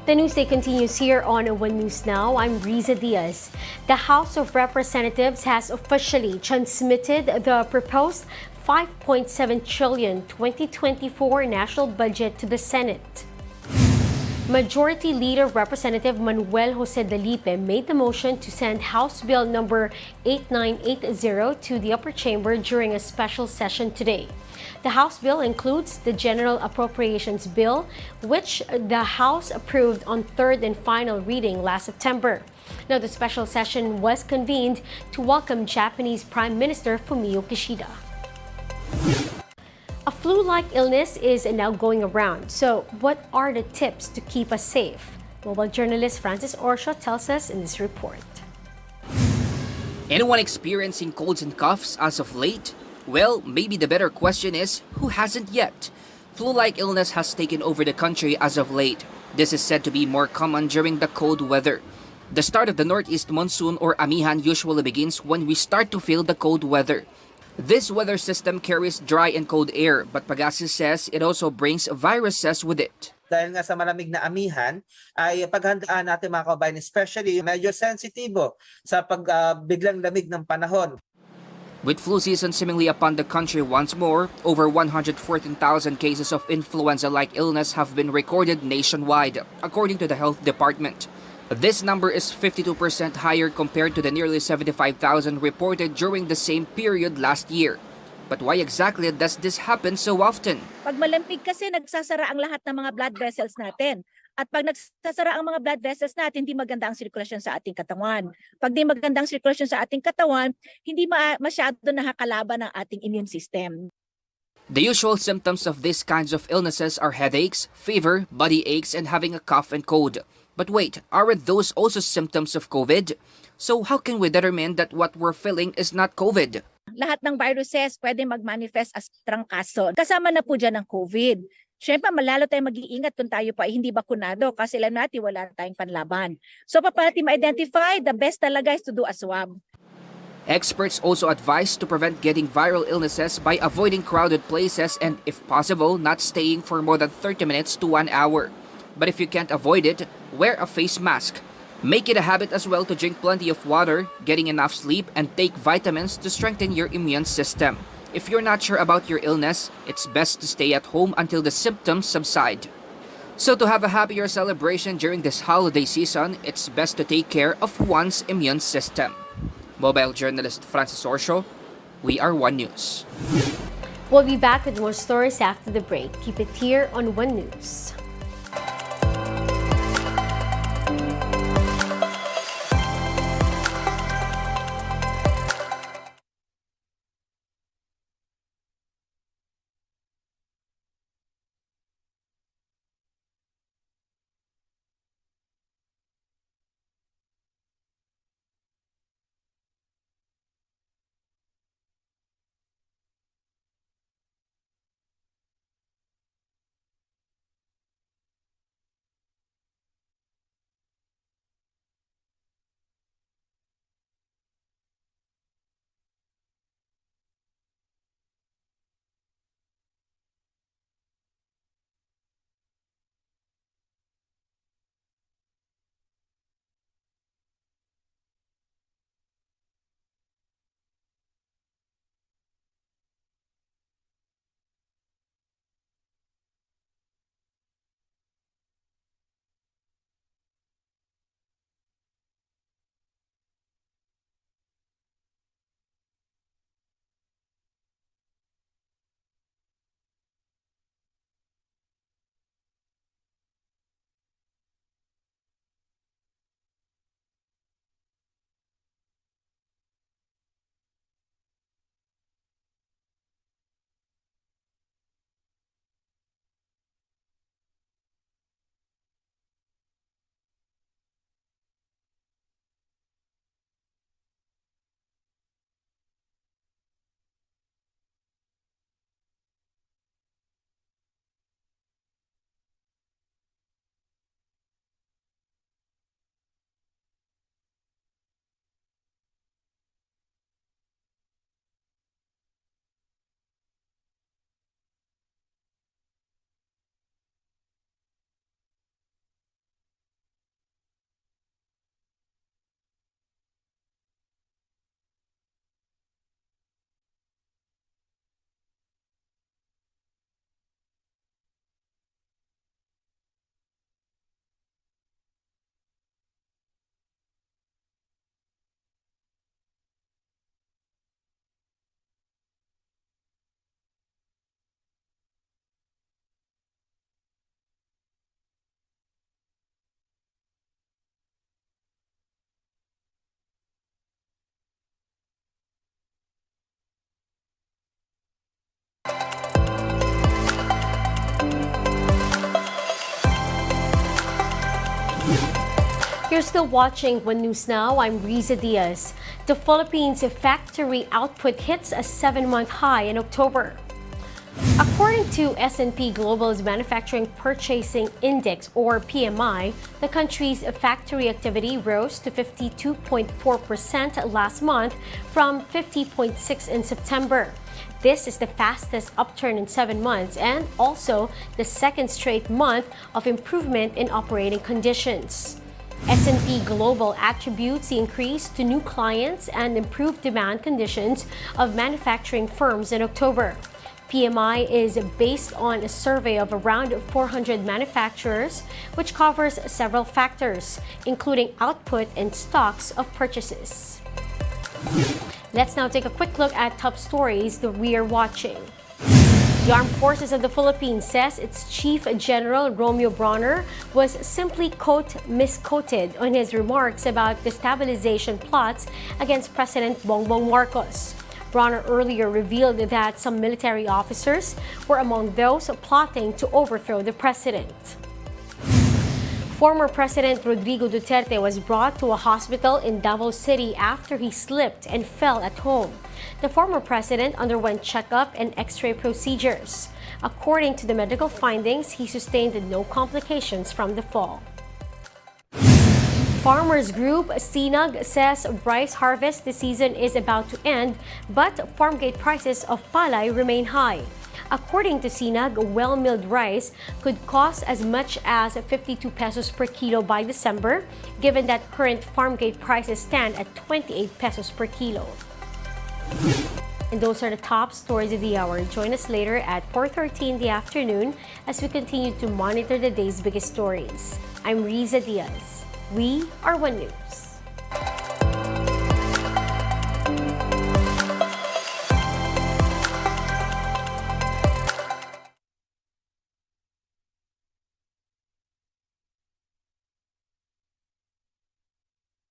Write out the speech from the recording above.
The news day continues here on One News Now. I'm Riza Diaz. The House of Representatives has officially transmitted the proposed 5.7 trillion 2024 national budget to the Senate. Majority Leader Representative Manuel Jose Dalipe made the motion to send House Bill number 8980 to the upper chamber during a special session today. The House bill includes the General Appropriations Bill, which the House approved on third and final reading last September. Now, the special session was convened to welcome Japanese Prime Minister Fumio Kishida. A flu-like illness is now going around. So, what are the tips to keep us safe? Mobile journalist Francis Orsho tells us in this report. Anyone experiencing colds and coughs as of late? Well, maybe the better question is, who hasn't yet? Flu-like illness has taken over the country as of late. This is said to be more common during the cold weather. The start of the northeast monsoon or amihan usually begins when we start to feel the cold weather. This weather system carries dry and cold air, but Pagasis says it also brings viruses with it. Dahil nga sa malamig na amihan, ay paghandaan natin mga kabayan, especially medyo sensitibo sa biglang lamig ng panahon. With flu season seemingly upon the country once more, over 114,000 cases of influenza-like illness have been recorded nationwide, according to the Health Department. This number is 52% higher compared to the nearly 75,000 reported during the same period last year. But why exactly does this happen so often? Pag malamig kasi, nagsasara ang lahat ng mga blood vessels natin. At pag nagsasara ang mga blood vessels natin, hindi maganda ang sirkulasyon sa ating katawan. Pag di magandang sirkulasyon sa ating katawan, hindi masyado nakakalaban ang ating immune system. The usual symptoms of these kinds of illnesses are headaches, fever, body aches, and having a cough and cold. But wait, aren't those also symptoms of COVID? So how can we determine that what we're feeling is not COVID? Lahat ng viruses pwede mag-manifest as trangkaso. Kasama na po dyan ang COVID. Siyempre, malalo tayong mag-iingat kung tayo pa ay hindi bakunado kasi alam natin wala tayong panlaban. So, paano natin ma-identify? The best talaga is to do a swab. Experts also advise to prevent getting viral illnesses by avoiding crowded places and, if possible, not staying for more than 30 minutes to 1 hour. But if you can't avoid it, wear a face mask. Make it a habit as well to drink plenty of water, getting enough sleep, and take vitamins to strengthen your immune system. If you're not sure about your illness, it's best to stay at home until the symptoms subside. So to have a happier celebration during this holiday season, it's best to take care of one's immune system. Mobile journalist Francis Orsho, we are One News. We'll be back with more stories after the break. Keep it here on One News. You're still watching One News Now. I'm Riza Diaz. The Philippines factory output hits a 7-month high in October. According to S&P Global's Manufacturing Purchasing Index, or PMI, the country's factory activity rose to 52.4% last month from 50.6% in September. This is the fastest upturn in 7 months and also the second straight month of improvement in operating conditions. S&P Global attributes the increase to new clients and improved demand conditions of manufacturing firms in October. PMI is based on a survey of around 400 manufacturers, which covers several factors, including output and stocks of purchases. Let's now take a quick look at top stories that we are watching. The Armed Forces of the Philippines says its Chief General Romeo Brawner was simply, quote, misquoted on his remarks about destabilization plots against President Bongbong Marcos. Brawner earlier revealed that some military officers were among those plotting to overthrow the president. Former President Rodrigo Duterte was brought to a hospital in Davao City after he slipped and fell at home. The former president underwent checkup and x-ray procedures. According to the medical findings, he sustained no complications from the fall. Farmers Group Sinag says rice harvest this season is about to end, but farm gate prices of palay remain high. According to Sinag, well-milled rice could cost as much as 52 pesos per kilo by December, given that current farm gate prices stand at 28 pesos per kilo. And those are the top stories of the hour. Join us later at 4:30 in the afternoon as we continue to monitor the day's biggest stories. I'm Riza Diaz. We are One News.